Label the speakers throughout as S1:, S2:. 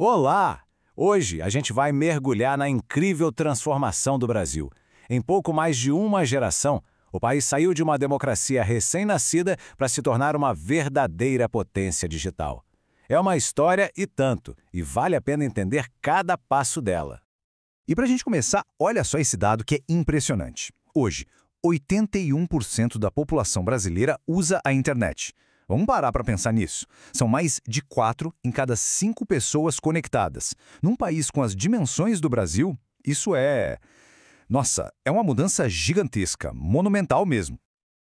S1: Olá! Hoje a gente vai mergulhar na incrível transformação do Brasil. Em pouco mais de uma geração, o país saiu de uma democracia recém-nascida para se tornar uma verdadeira potência digital. É uma história e tanto, e vale a pena entender cada passo dela.
S2: E para a gente começar, olha só esse dado que é impressionante. Hoje, 81% da população brasileira usa a internet. Vamos parar para pensar nisso. São mais de 4 em cada 5 pessoas conectadas. Num país com as dimensões do Brasil, isso é... Nossa, é uma mudança gigantesca, monumental mesmo.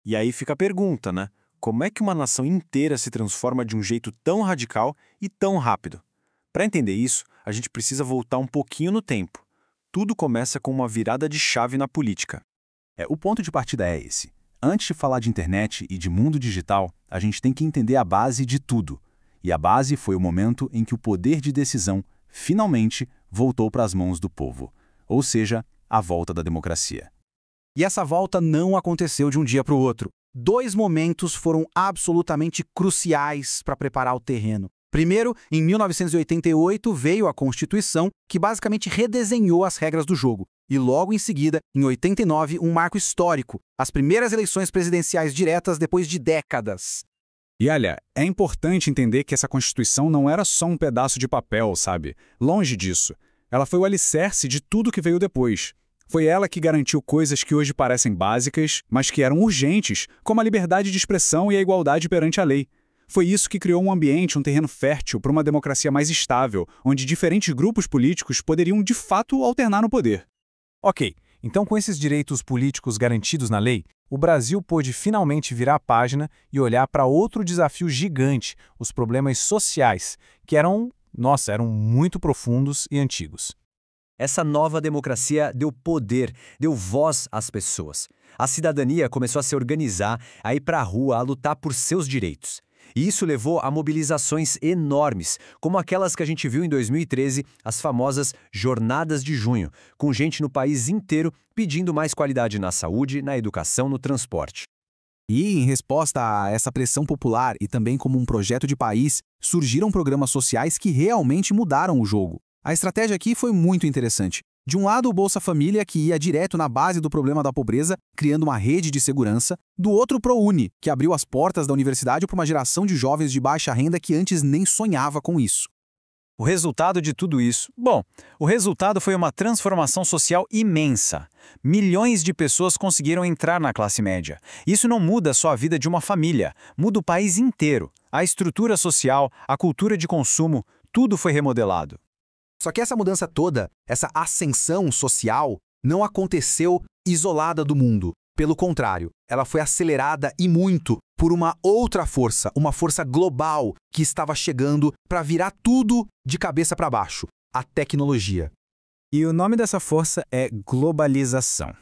S3: E aí fica a pergunta, né? Como é que uma nação inteira se transforma de um jeito tão radical e tão rápido? Para entender isso, a gente precisa voltar um pouquinho no tempo. Tudo começa com uma virada de chave na política.
S2: O ponto de partida é esse. Antes de falar de internet e de mundo digital, a gente tem que entender a base de tudo. E a base foi o momento em que o poder de decisão, finalmente, voltou para as mãos do povo. Ou seja, a volta da democracia.
S4: E essa volta não aconteceu de um dia para o outro. 2 momentos foram absolutamente cruciais para preparar o terreno. Primeiro, em 1988, veio a Constituição, que basicamente redesenhou as regras do jogo. E logo em seguida, em 89, um marco histórico, as primeiras eleições presidenciais diretas depois de décadas.
S5: E olha, é importante entender que essa Constituição não era só um pedaço de papel, sabe? Longe disso. Ela foi o alicerce de tudo que veio depois. Foi ela que garantiu coisas que hoje parecem básicas, mas que eram urgentes, como a liberdade de expressão e a igualdade perante a lei. Foi isso que criou um ambiente, um terreno fértil para uma democracia mais estável, onde diferentes grupos políticos poderiam de fato alternar no poder.
S6: Ok, então com esses direitos políticos garantidos na lei, o Brasil pôde finalmente virar a página e olhar para outro desafio gigante, os problemas sociais, que eram muito profundos e antigos.
S7: Essa nova democracia deu poder, deu voz às pessoas. A cidadania começou a se organizar, a ir para a rua, a lutar por seus direitos. E isso levou a mobilizações enormes, como aquelas que a gente viu em 2013, as famosas Jornadas de Junho, com gente no país inteiro pedindo mais qualidade na saúde, na educação, no transporte.
S4: E, em resposta a essa pressão popular e também como um projeto de país, surgiram programas sociais que realmente mudaram o jogo. A estratégia aqui foi muito interessante. De um lado, o Bolsa Família, que ia direto na base do problema da pobreza, criando uma rede de segurança. Do outro, o ProUni, que abriu as portas da universidade para uma geração de jovens de baixa renda que antes nem sonhava com isso.
S6: O resultado de tudo isso? Bom, o resultado foi uma transformação social imensa. Milhões de pessoas conseguiram entrar na classe média. Isso não muda só a vida de uma família, muda o país inteiro. A estrutura social, a cultura de consumo, tudo foi remodelado.
S4: Só que essa mudança toda, essa ascensão social, não aconteceu isolada do mundo. Pelo contrário, ela foi acelerada e muito por uma outra força, uma força global que estava chegando para virar tudo de cabeça para baixo, a tecnologia.
S5: E o nome dessa força é globalização,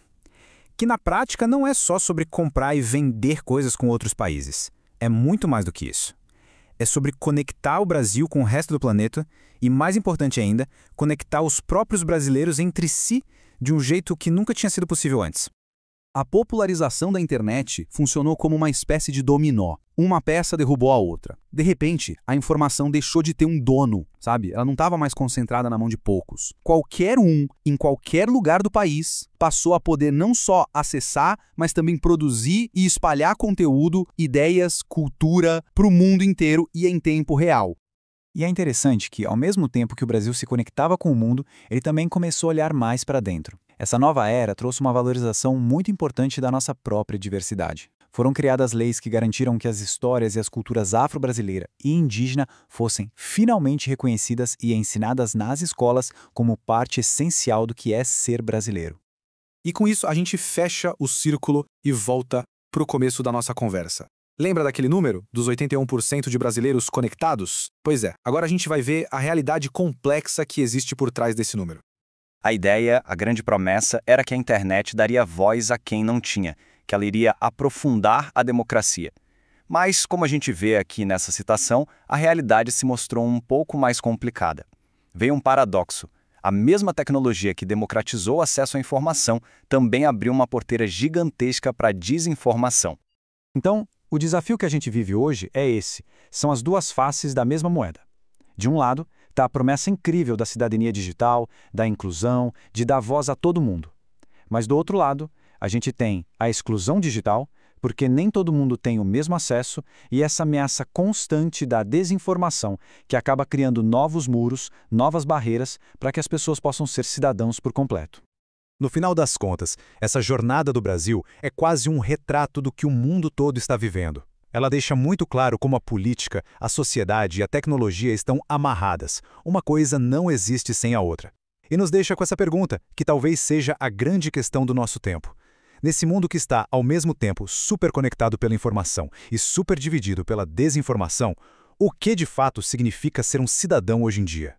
S5: que na prática não é só sobre comprar e vender coisas com outros países. É muito mais do que isso. É sobre conectar o Brasil com o resto do planeta e, mais importante ainda, conectar os próprios brasileiros entre si de um jeito que nunca tinha sido possível antes.
S4: A popularização da internet funcionou como uma espécie de dominó. Uma peça derrubou a outra. De repente, a informação deixou de ter um dono, sabe? Ela não estava mais concentrada na mão de poucos. Qualquer um, em qualquer lugar do país, passou a poder não só acessar, mas também produzir e espalhar conteúdo, ideias, cultura para o mundo inteiro e em tempo real.
S6: E é interessante que, ao mesmo tempo que o Brasil se conectava com o mundo, ele também começou a olhar mais para dentro. Essa nova era trouxe uma valorização muito importante da nossa própria diversidade. Foram criadas leis que garantiram que as histórias e as culturas afro-brasileira e indígena fossem finalmente reconhecidas e ensinadas nas escolas como parte essencial do que é ser brasileiro.
S4: E com isso, a gente fecha o círculo e volta para o começo da nossa conversa. Lembra daquele número dos 81% de brasileiros conectados? Pois é, agora a gente vai ver a realidade complexa que existe por trás desse número.
S7: A ideia, a grande promessa, era que a internet daria voz a quem não tinha, que ela iria aprofundar a democracia. Mas, como a gente vê aqui nessa citação, a realidade se mostrou um pouco mais complicada. Veio um paradoxo. A mesma tecnologia que democratizou o acesso à informação também abriu uma porteira gigantesca para a desinformação.
S6: Então, o desafio que a gente vive hoje é esse. São as duas faces da mesma moeda. De um lado, Está a promessa incrível da cidadania digital, da inclusão, de dar voz a todo mundo. Mas do outro lado, a gente tem a exclusão digital, porque nem todo mundo tem o mesmo acesso, e essa ameaça constante da desinformação, que acaba criando novos muros, novas barreiras, para que as pessoas possam ser cidadãos por completo.
S2: No final das contas, essa jornada do Brasil é quase um retrato do que o mundo todo está vivendo. Ela deixa muito claro como a política, a sociedade e a tecnologia estão amarradas. Uma coisa não existe sem a outra. E nos deixa com essa pergunta, que talvez seja a grande questão do nosso tempo. Nesse mundo que está, ao mesmo tempo, super conectado pela informação e super dividido pela desinformação, o que de fato significa ser um cidadão hoje em dia?